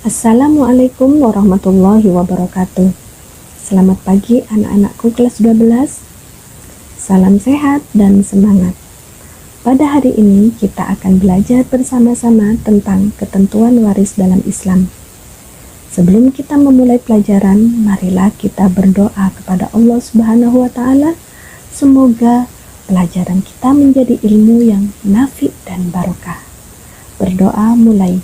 Assalamualaikum warahmatullahi wabarakatuh. Selamat pagi anak-anakku kelas 12. Salam sehat dan semangat. Pada hari ini kita akan belajar bersama-sama tentang ketentuan waris dalam Islam. Sebelum kita memulai pelajaran, marilah kita berdoa kepada Allah Subhanahu wa Ta'ala. Semoga pelajaran kita menjadi ilmu yang nafi dan barokah. Berdoa mulai.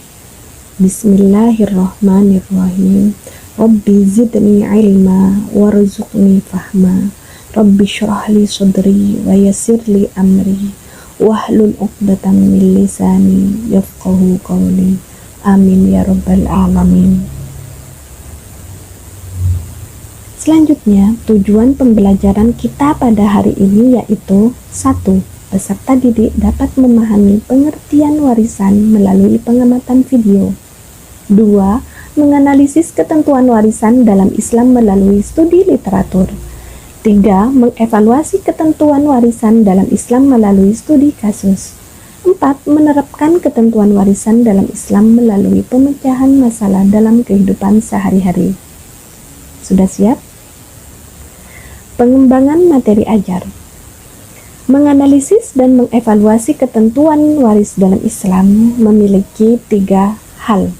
Bismillahirrahmanirrahim. Rabbi zidni ilma warzuqni fahma. Rabbi syrahli sadri wa yassirli amri wahlul 'uqdatam min lisani yafqahu qawli. Amin ya rabbal alamin. Selanjutnya, tujuan pembelajaran kita pada hari ini yaitu 1. Peserta didik dapat memahami pengertian warisan melalui pengamatan video. 2. Menganalisis ketentuan warisan dalam Islam melalui studi literatur. 3. Mengevaluasi ketentuan warisan dalam Islam melalui studi kasus. 4. Menerapkan ketentuan warisan dalam Islam melalui pemecahan masalah dalam kehidupan sehari-hari. Sudah siap? Pengembangan materi ajar. Menganalisis dan mengevaluasi ketentuan waris dalam Islam memiliki 3 hal,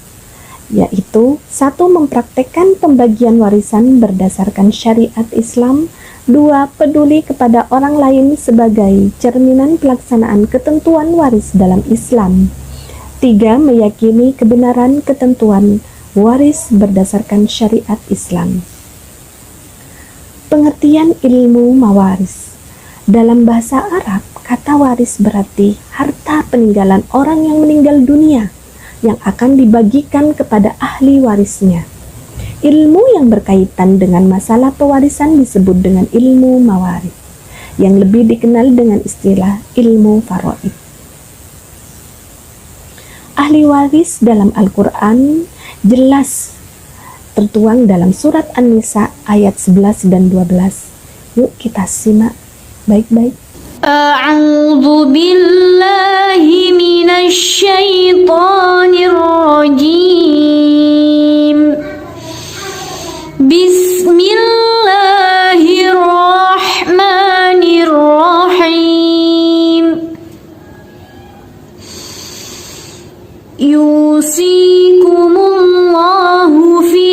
yaitu 1. Mempraktekkan pembagian warisan berdasarkan syariat Islam. 2. Peduli kepada orang lain sebagai cerminan pelaksanaan ketentuan waris dalam Islam. 3. Meyakini kebenaran ketentuan waris berdasarkan syariat Islam. Pengertian ilmu mawaris. Dalam bahasa Arab, kata waris berarti harta peninggalan orang yang meninggal dunia yang akan dibagikan kepada ahli warisnya. Ilmu yang berkaitan dengan masalah pewarisan disebut dengan ilmu mawaris, yang lebih dikenal dengan istilah ilmu faraid. Ahli waris dalam Al-Quran jelas tertuang dalam surat An-Nisa ayat 11 dan 12. Yuk kita simak baik-baik. A'udzu billahi minasy syaithanir rajim. Bismillahirrahmanirrahim. Yusikumullahu fi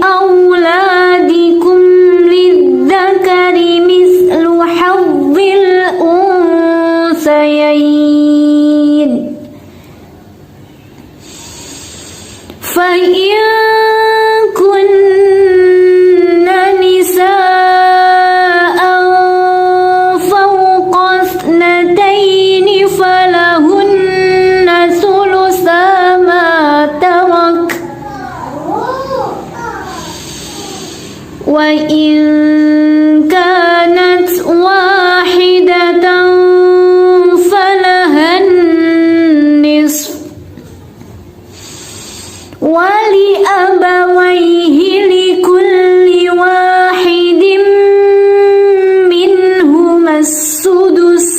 auladikum lidzakari mislu hadzil unsayayn. Fa in kunna nisaa'an fawqa ithnatayni falahunna thulutha ma tarak wa in kanat wahidatan falahan nisf wali abawaihi likulli wahidin minhumas sudus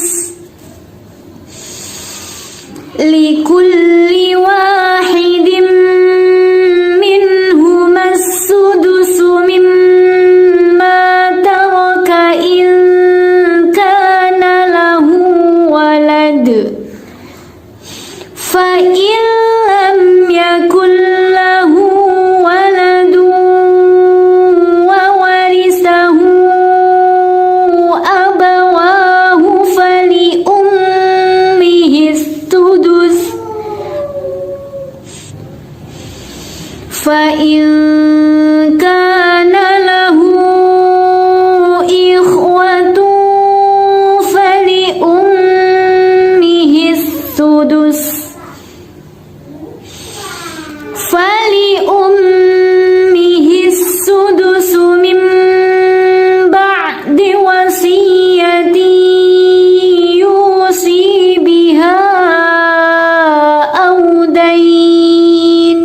likulli wahidin minhumas sudusu mimma taraka in kana lahu walad fa in lam yakun lahu waladun wa warisahu abawahu fali ummihi sudus fa in kana lahu ikhwatun fali ummihi sudus fali ummihi sudusu min ba'di wasiyati yusi biha aw dain.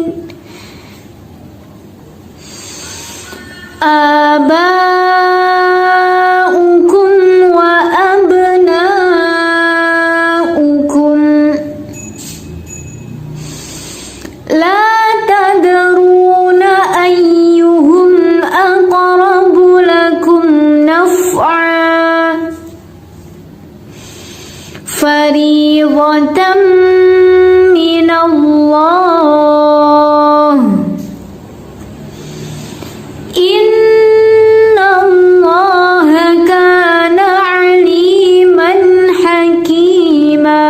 فريضة من الله إن الله كان عليما حكيما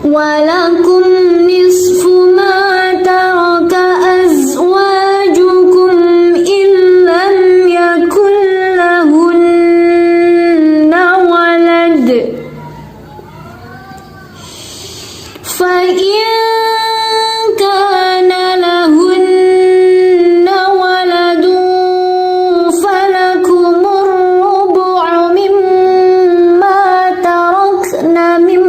ولكم نصف ما ترك أزواجكم إن لم يكن لهن ولد فإن كان لهن ولد فلكم الربع مما تركن من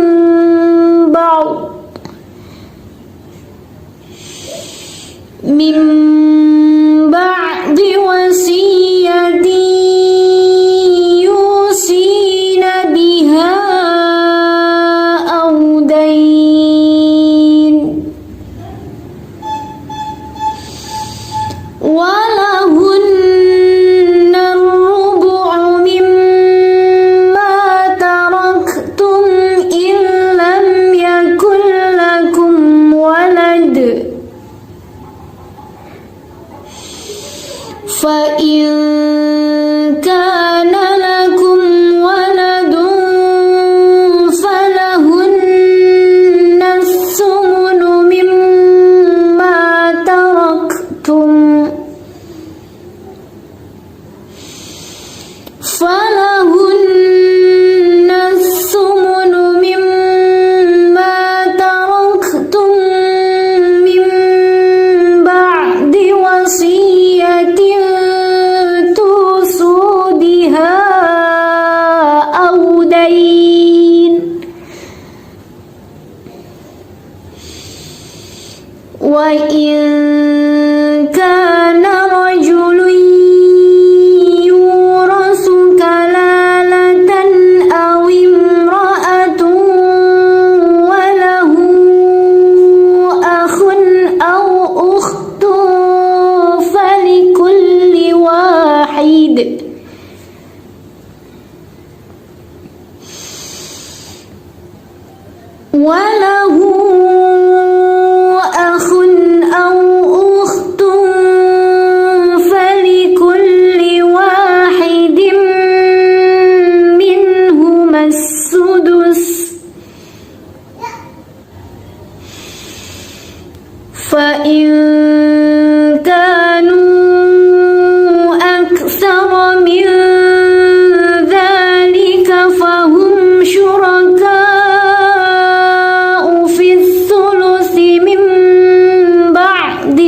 بعد وصية يوصين بها أو دين ولهن الربع مما تركتم إن لم يكن لكم ولد فإن كان لكم ولد فلهن الثمن مما تركتم من بعد وصية توصوا بها أو دين وإن كان رجل يورث كلالة أو امرأة وله أخ أو أخت فلكل واحد منهما السدس فإن كانوا أكثر من ذلك فهم شركاء في الثلث من بعد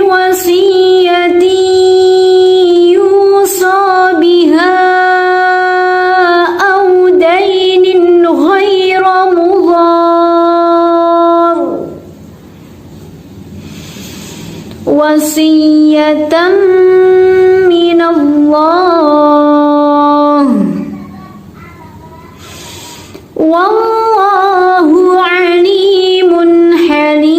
وصية يوصى بها أو دين غير مضار وصية من الله والله عليم حليم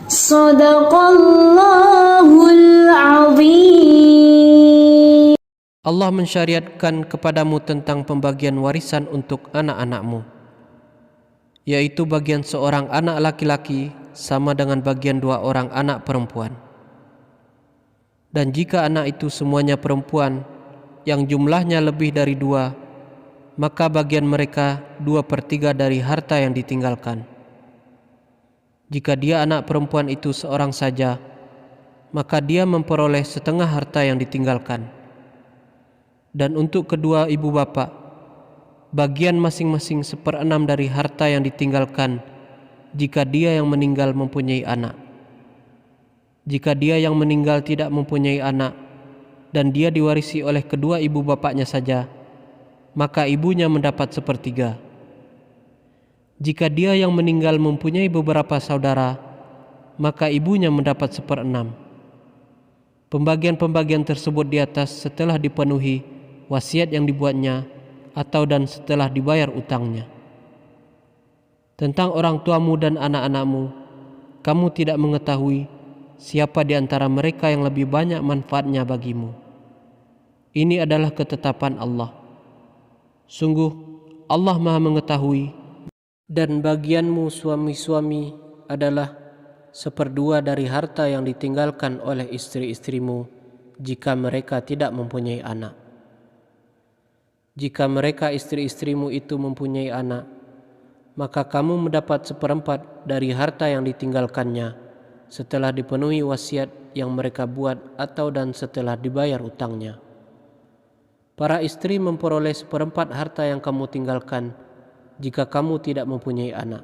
صدق الله العظيم. Allah mensyariatkan kepadamu tentang pembagian warisan untuk anak-anakmu, yaitu bagian seorang anak laki-laki sama dengan bagian dua orang anak perempuan. Dan jika anak itu semuanya perempuan yang jumlahnya lebih dari dua, maka bagian mereka 2/3 dari harta yang ditinggalkan. Jika dia anak perempuan itu seorang saja, maka dia memperoleh setengah harta yang ditinggalkan. Dan untuk kedua ibu bapa, bagian masing-masing 1/6 dari harta yang ditinggalkan jika dia yang meninggal mempunyai anak. Jika dia yang meninggal tidak mempunyai anak dan dia diwarisi oleh kedua ibu bapaknya saja, maka ibunya mendapat 1/3. Jika dia yang meninggal mempunyai beberapa saudara, maka ibunya mendapat 1/6. Pembagian-pembagian tersebut di atas setelah dipenuhi wasiat yang dibuatnya atau dan setelah dibayar utangnya. Tentang orang tuamu dan anak-anakmu, kamu tidak mengetahui siapa di antara mereka yang lebih banyak manfaatnya bagimu. Ini adalah ketetapan Allah. Sungguh, Allah Maha mengetahui. Dan bagianmu suami-suami adalah 1/2 dari harta yang ditinggalkan oleh istri-istrimu jika mereka tidak mempunyai anak. Jika mereka istri-istrimu itu mempunyai anak, maka kamu mendapat 1/4 dari harta yang ditinggalkannya setelah dipenuhi wasiat yang mereka buat atau dan setelah dibayar utangnya. Para istri memperoleh 1/4 harta yang kamu tinggalkan jika kamu tidak mempunyai anak.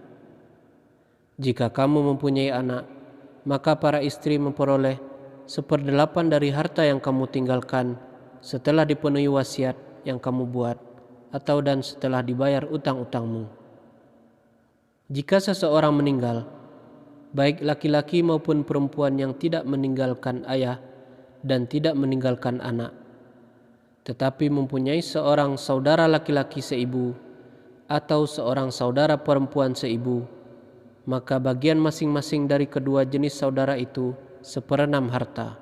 Jika kamu mempunyai anak, maka para istri memperoleh 1/8 dari harta yang kamu tinggalkan setelah dipenuhi wasiat yang kamu buat atau dan setelah dibayar utang-utangmu. Jika seseorang meninggal, baik laki-laki maupun perempuan yang tidak meninggalkan ayah dan tidak meninggalkan anak, tetapi mempunyai seorang saudara laki-laki seibu atau seorang saudara perempuan seibu, maka bagian masing-masing dari kedua jenis saudara itu 1/6 harta.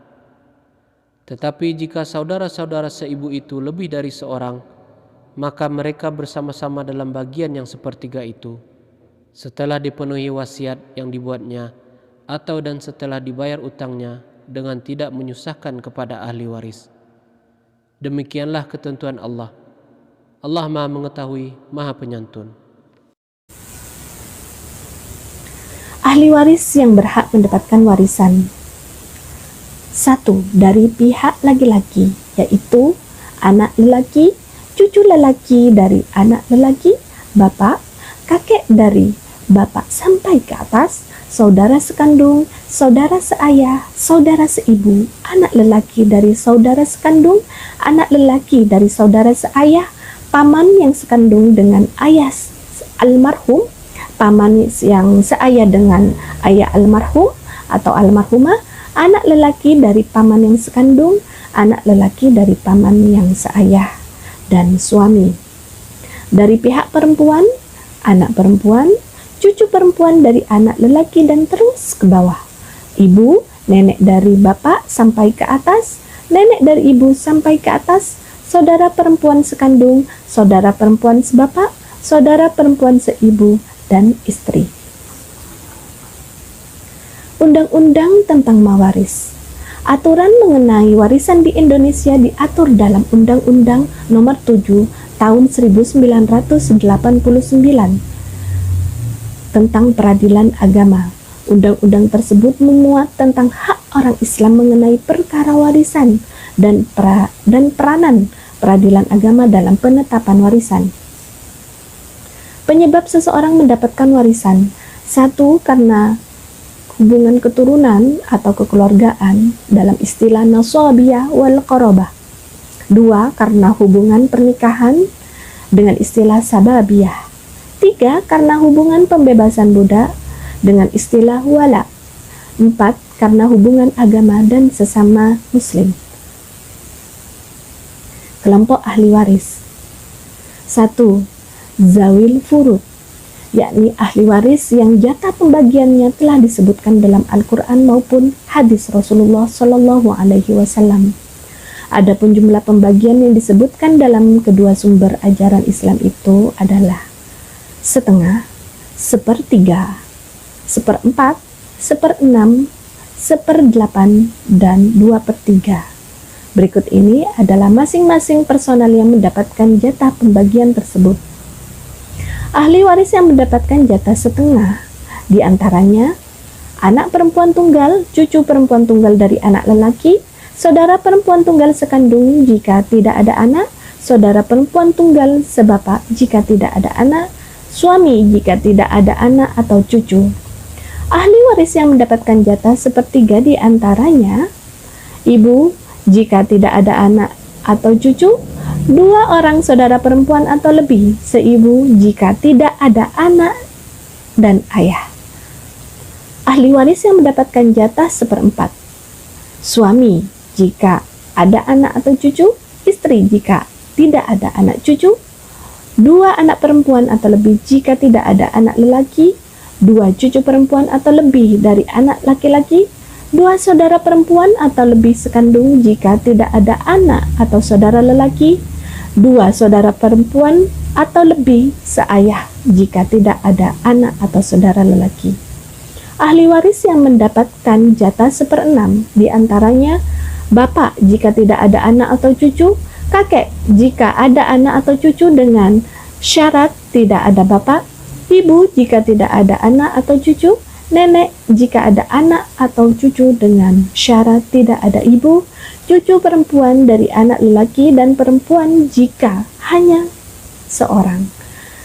Tetapi jika saudara-saudara seibu itu lebih dari seorang, maka mereka bersama-sama dalam bagian yang 1/3 itu, setelah dipenuhi wasiat yang dibuatnya atau dan setelah dibayar utangnya dengan tidak menyusahkan kepada ahli waris. Demikianlah ketentuan Allah. Allah Maha mengetahui, Maha penyantun. Ahli waris yang berhak mendapatkan warisan. 1. Dari pihak laki-laki, yaitu anak lelaki, cucu lelaki dari anak lelaki, bapak, kakek dari bapak sampai ke atas, saudara sekandung, saudara seayah, saudara seibu, anak lelaki dari saudara sekandung, anak lelaki dari saudara seayah, paman yang sekandung dengan ayah almarhum, paman yang seayah dengan ayah almarhum atau almarhumah, anak lelaki dari paman yang sekandung, anak lelaki dari paman yang seayah, dan suami. Dari pihak perempuan, anak perempuan, cucu perempuan dari anak lelaki dan terus ke bawah. Ibu, nenek dari bapak sampai ke atas, nenek dari ibu sampai ke atas, saudara perempuan sekandung, saudara perempuan sebapak, saudara perempuan seibu, dan istri. Undang-undang tentang mawaris. Aturan mengenai warisan di Indonesia diatur dalam Undang-Undang Nomor 7 Tahun 1989 tentang peradilan agama. Undang-undang tersebut memuat tentang hak orang Islam mengenai perkara warisan dan peranan peradilan agama dalam penetapan warisan. Penyebab seseorang mendapatkan warisan: 1. Karena hubungan keturunan atau kekeluargaan dalam istilah nasabiyah wal qarabah. 2. Karena hubungan pernikahan dengan istilah sababiyah. 3. Karena hubungan pembebasan budak dengan istilah wala. 4. Karena hubungan agama dan sesama muslim. Kelompok ahli waris. 1. Zawil furud, yakni ahli waris yang jatah pembagiannya telah disebutkan dalam Al-Quran maupun hadis Rasulullah Shallallahu Alaihi Wasallam. Adapun jumlah pembagian yang disebutkan dalam kedua sumber ajaran Islam itu adalah 1/2, 1/3, 1/4, 1/6, 1/8, dan 2/3. Berikut ini adalah masing-masing personal yang mendapatkan jatah pembagian tersebut. Ahli waris yang mendapatkan jatah 1/2 diantaranya anak perempuan tunggal, cucu perempuan tunggal dari anak lelaki, saudara perempuan tunggal sekandung jika tidak ada anak, saudara perempuan tunggal sebapak jika tidak ada anak, suami jika tidak ada anak atau cucu. Ahli waris yang mendapatkan jatah 1/3 diantaranya ibu jika tidak ada anak atau cucu, 2 orang saudara perempuan atau lebih seibu jika tidak ada anak dan ayah. Ahli waris yang mendapatkan jatah 1/4, suami jika ada anak atau cucu, istri jika tidak ada anak cucu, 2 anak perempuan atau lebih jika tidak ada anak lelaki, 2 cucu perempuan atau lebih dari anak laki-laki, 2 saudara perempuan atau lebih sekandung jika tidak ada anak atau saudara lelaki, 2 saudara perempuan atau lebih seayah jika tidak ada anak atau saudara lelaki. Ahli waris yang mendapatkan jatah 1/6 diantaranya bapak jika tidak ada anak atau cucu, kakek jika ada anak atau cucu dengan syarat tidak ada bapak, ibu jika tidak ada anak atau cucu, nenek jika ada anak atau cucu dengan syarat tidak ada ibu, cucu perempuan dari anak lelaki dan perempuan jika hanya seorang,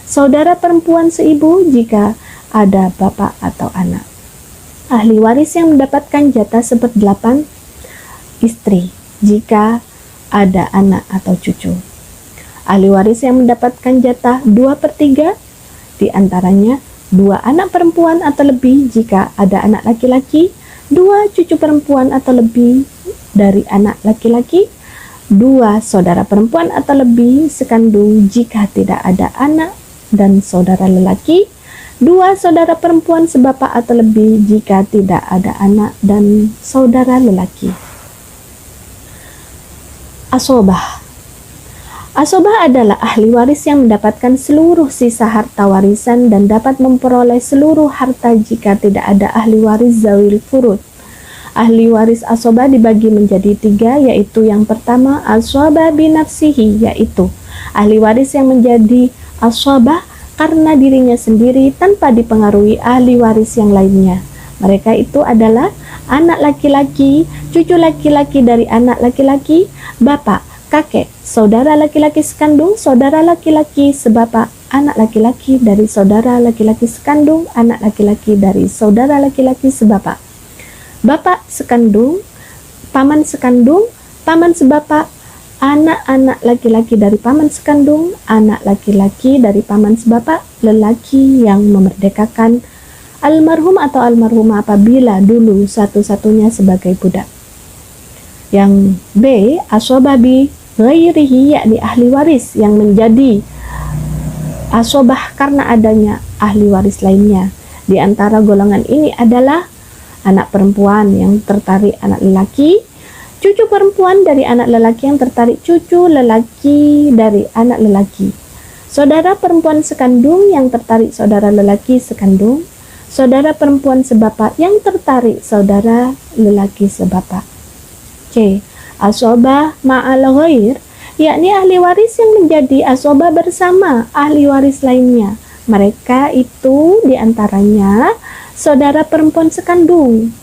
saudara perempuan seibu jika ada bapak atau anak. Ahli waris yang mendapatkan jatah 1/8 istri jika ada anak atau cucu. Ahli waris yang mendapatkan jatah 2/3 diantaranya 2 anak perempuan atau lebih jika ada anak laki-laki, 2 cucu perempuan atau lebih dari anak laki-laki, 2 saudara perempuan atau lebih sekandung jika tidak ada anak dan saudara lelaki, 2 saudara perempuan sebapak atau lebih jika tidak ada anak dan saudara lelaki. Asobah. Asobah adalah ahli waris yang mendapatkan seluruh sisa harta warisan dan dapat memperoleh seluruh harta jika tidak ada ahli waris zawil furud. Ahli waris asobah dibagi menjadi 3, yaitu yang pertama asobah binafsihi, yaitu ahli waris yang menjadi asobah karena dirinya sendiri tanpa dipengaruhi ahli waris yang lainnya. Mereka itu adalah anak laki-laki, cucu laki-laki dari anak laki-laki, bapak, kakek, saudara laki-laki sekandung, saudara laki-laki sebapak, anak laki-laki dari saudara laki-laki sekandung, anak laki-laki dari saudara laki-laki sebapak, bapak sekandung, paman sebapak, anak-anak laki-laki dari paman sekandung, anak laki-laki dari paman sebapak, lelaki yang memerdekakan almarhum atau almarhumah apabila dulu satu-satunya sebagai budak. Yang B, asobabi ghairihi, yakni ahli waris yang menjadi asobah karena adanya ahli waris lainnya. Di antara golongan ini adalah anak perempuan yang tertarik anak lelaki, cucu perempuan dari anak lelaki yang tertarik cucu lelaki dari anak lelaki, saudara perempuan sekandung yang tertarik saudara lelaki sekandung, saudara perempuan sebapak yang tertarik saudara lelaki sebapak. C. Asobah ma'al ghair, yakni ahli waris yang menjadi asobah bersama ahli waris lainnya. Mereka itu diantaranya saudara perempuan sekandung,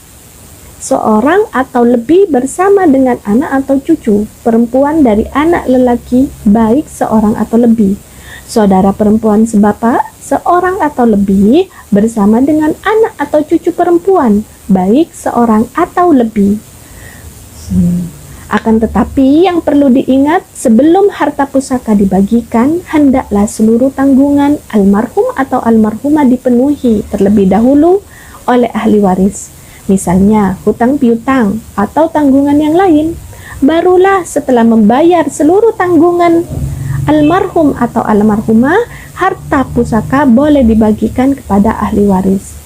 seorang atau lebih bersama dengan anak atau cucu perempuan dari anak lelaki, baik seorang atau lebih, saudara perempuan sebapak, seorang atau lebih bersama dengan anak atau cucu perempuan, baik seorang atau lebih. Akan tetapi yang perlu diingat, sebelum harta pusaka dibagikan, hendaklah seluruh tanggungan almarhum atau almarhumah dipenuhi terlebih dahulu oleh ahli waris. Misalnya hutang piutang atau tanggungan yang lain. Barulah setelah membayar seluruh tanggungan almarhum atau almarhumah, harta pusaka boleh dibagikan kepada ahli waris.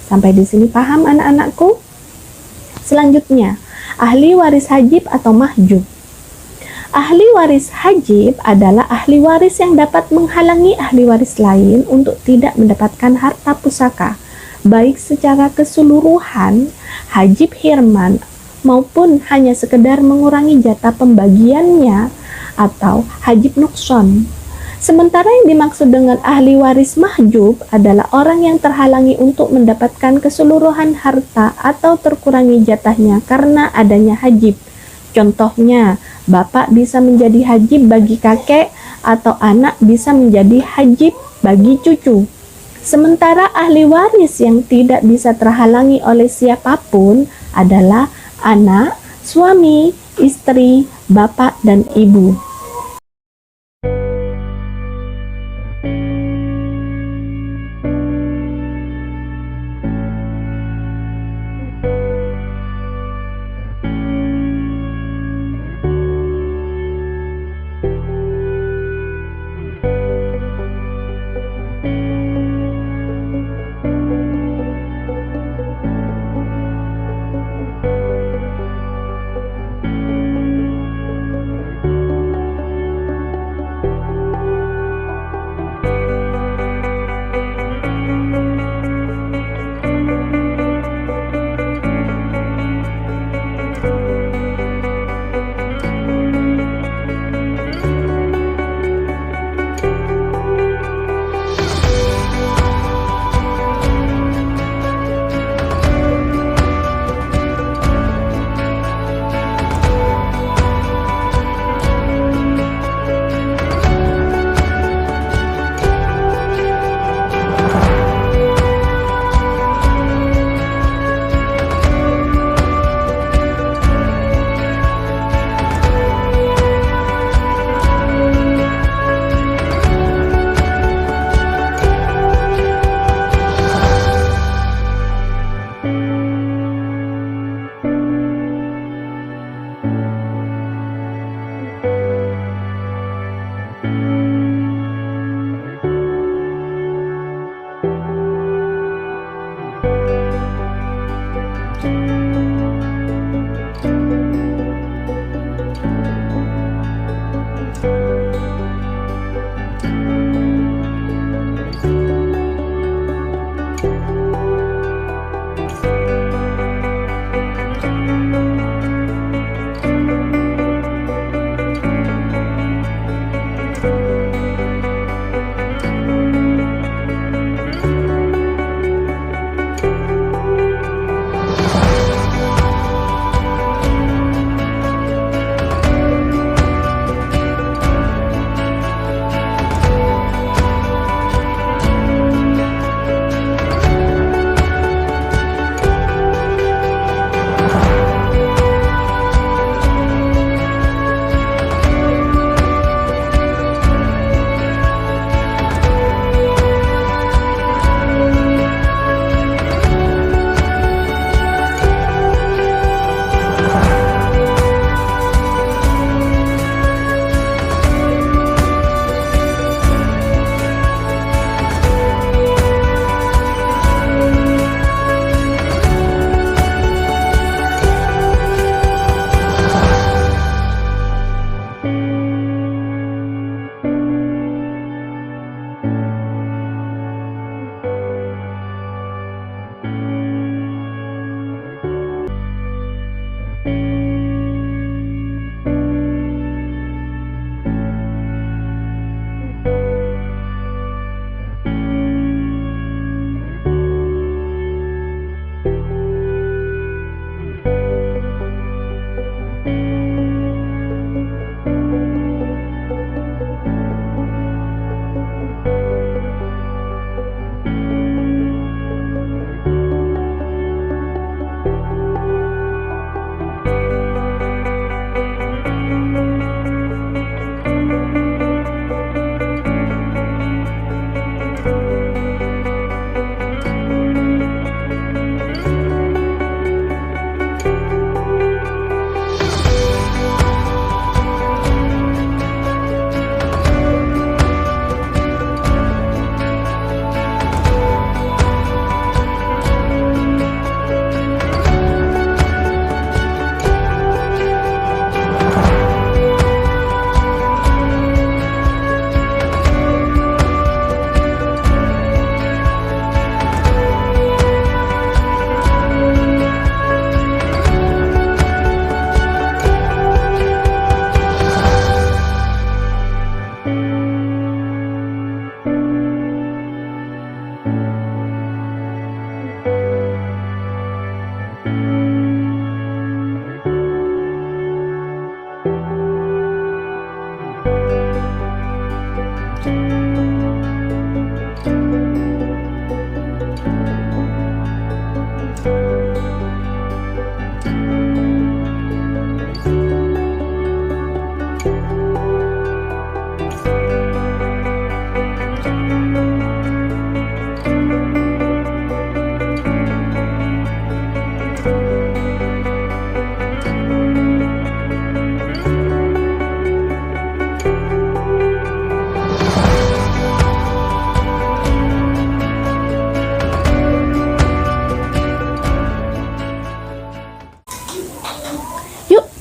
Sampai di sini paham anak-anakku? Selanjutnya, ahli waris hajib atau mahjub. Ahli waris hajib adalah ahli waris yang dapat menghalangi ahli waris lain untuk tidak mendapatkan harta pusaka, baik secara keseluruhan, hajib hirman, maupun hanya sekedar mengurangi jatah pembagiannya, atau hajib nukson. Sementara yang dimaksud dengan ahli waris mahjub adalah orang yang terhalangi untuk mendapatkan keseluruhan harta atau terkurangi jatahnya karena adanya hajib. Contohnya, bapak bisa menjadi hajib bagi kakek atau anak bisa menjadi hajib bagi cucu. Sementara ahli waris yang tidak bisa terhalangi oleh siapapun adalah anak, suami, istri, bapak, dan ibu.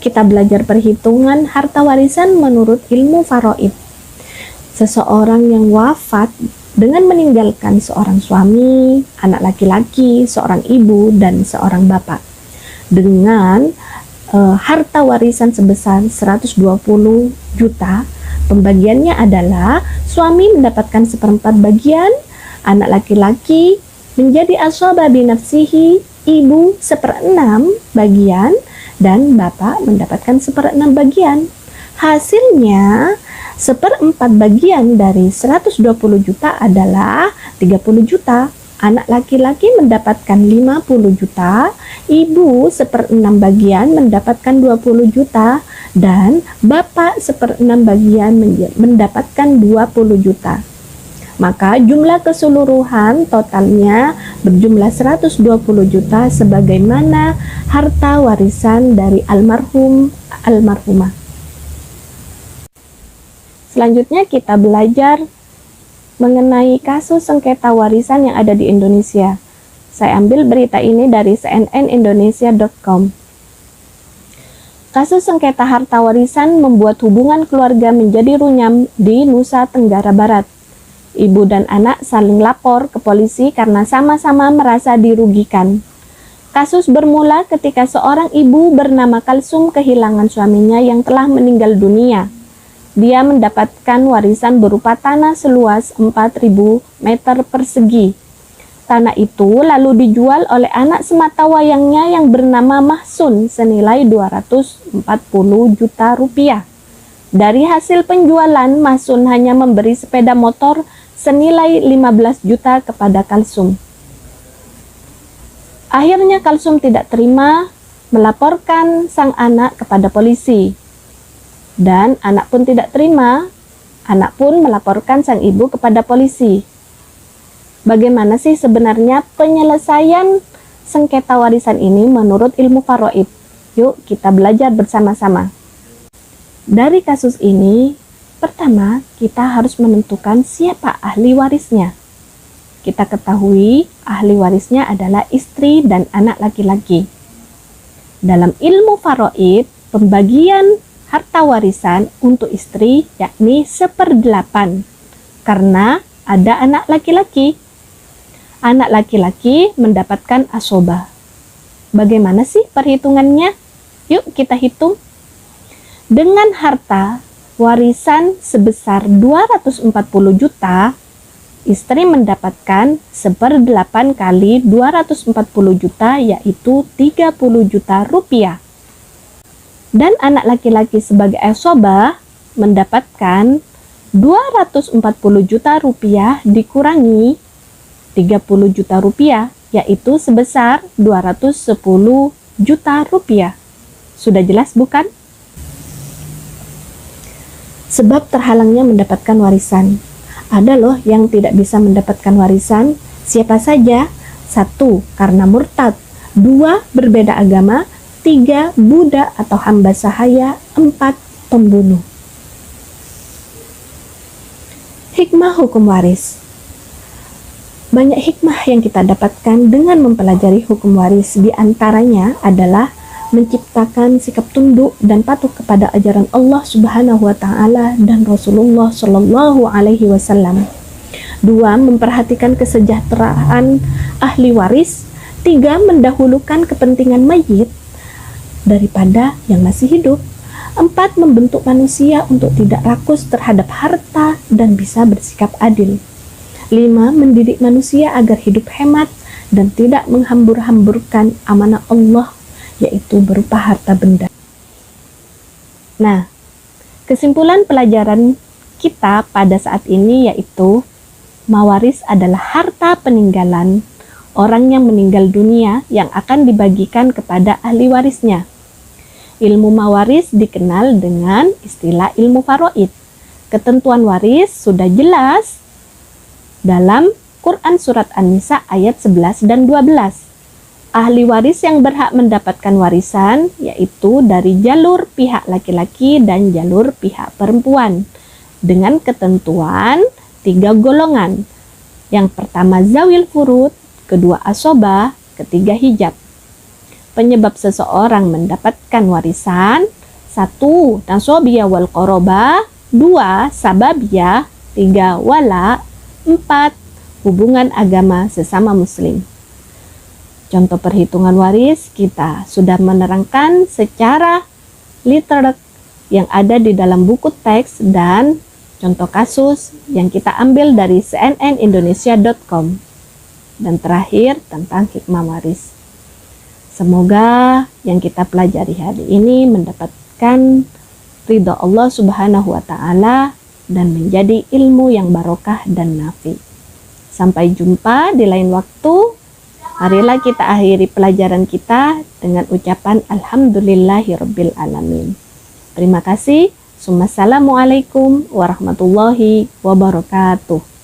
kita belajar perhitungan harta warisan menurut ilmu faraid. Seseorang yang wafat dengan meninggalkan seorang suami, anak laki-laki, seorang ibu, dan seorang bapak dengan harta warisan sebesar 120 juta, pembagiannya adalah suami mendapatkan 1/4 bagian, anak laki-laki menjadi asaba binafsihi, ibu 1/6 bagian, dan bapak mendapatkan 1/6 bagian. Hasilnya 1/4 bagian dari 120 juta adalah 30 juta. Anak laki-laki mendapatkan 50 juta, ibu 1/6 bagian mendapatkan 20 juta, dan bapak 1/6 bagian mendapatkan 20 juta. Maka jumlah keseluruhan totalnya berjumlah 120 juta sebagaimana harta warisan dari almarhum almarhumah. Selanjutnya kita belajar mengenai kasus sengketa warisan yang ada di Indonesia. Saya ambil berita ini dari cnnindonesia.com. Kasus sengketa harta warisan membuat hubungan keluarga menjadi runyam di Nusa Tenggara Barat. Ibu dan anak saling lapor ke polisi karena sama-sama merasa dirugikan. Kasus bermula ketika seorang ibu bernama Kalsum kehilangan suaminya yang telah meninggal dunia. Dia mendapatkan warisan berupa tanah seluas 4.000 meter persegi. Tanah itu lalu dijual oleh anak sematawayangnya yang bernama Mahsun senilai 240 juta rupiah. Dari hasil penjualan, Mahsun hanya memberi sepeda motor senilai 15 juta kepada Kalsum. Akhirnya Kalsum tidak terima, melaporkan sang anak kepada polisi. Dan anak pun tidak terima, anak pun melaporkan sang ibu kepada polisi. Bagaimana sih sebenarnya penyelesaian sengketa warisan ini menurut ilmu faraid? Yuk kita belajar bersama-sama. Dari kasus ini, pertama kita harus menentukan siapa ahli warisnya. Kita ketahui ahli warisnya adalah istri dan anak laki-laki. Dalam ilmu faraid, pembagian harta warisan untuk istri yakni 1/8 karena ada anak laki-laki. Anak laki-laki mendapatkan asobah. Bagaimana sih perhitungannya? Yuk kita hitung. Dengan harta warisan sebesar 240 juta, istri mendapatkan 1/8 kali 240 juta yaitu 30 juta rupiah. Dan anak laki-laki sebagai asobah mendapatkan 240 juta rupiah dikurangi 30 juta rupiah, yaitu sebesar 210 juta rupiah. Sudah jelas bukan? Sebab terhalangnya mendapatkan warisan. Ada loh yang tidak bisa mendapatkan warisan. Siapa saja? 1. Karena murtad. 2. Berbeda agama. 3. Budak atau hamba sahaya. 4. Pembunuh. Hikmah hukum waris. Banyak hikmah yang kita dapatkan dengan mempelajari hukum waris. Di antaranya adalah menciptakan sikap tunduk dan patuh kepada ajaran Allah Subhanahu wa taala dan Rasulullah Shallallahu alaihi wasallam. 2. Memperhatikan kesejahteraan ahli waris. 3. Mendahulukan kepentingan mayit daripada yang masih hidup. 4. Membentuk manusia untuk tidak rakus terhadap harta dan bisa bersikap adil. 5. Mendidik manusia agar hidup hemat dan tidak menghambur-hamburkan amanah Allah, yaitu berupa harta benda. Nah, kesimpulan pelajaran kita pada saat ini yaitu mawaris adalah harta peninggalan orang yang meninggal dunia yang akan dibagikan kepada ahli warisnya. Ilmu mawaris dikenal dengan istilah ilmu faraid. Ketentuan waris sudah jelas dalam Quran Surat An-Nisa ayat 11 dan 12. Ahli waris yang berhak mendapatkan warisan yaitu dari jalur pihak laki-laki dan jalur pihak perempuan dengan ketentuan 3 golongan. Yang pertama zawil furud, kedua asobah, ketiga hijab. Penyebab seseorang mendapatkan warisan 1. Nasobiyah wal qoroba. 2. Sababiyah. 3. Wala. 4. Hubungan agama sesama muslim. Contoh perhitungan waris kita sudah menerangkan secara literat yang ada di dalam buku teks dan contoh kasus yang kita ambil dari cnnindonesia.com. Dan terakhir tentang hikmah waris. Semoga yang kita pelajari hari ini mendapatkan ridha Allah Subhanahu wa Ta'ala dan menjadi ilmu yang barokah dan nafi. Sampai jumpa di lain waktu. Marilah kita akhiri pelajaran kita dengan ucapan Alhamdulillahirabbil alamin. Terima kasih. Assalamualaikum warahmatullahi wabarakatuh.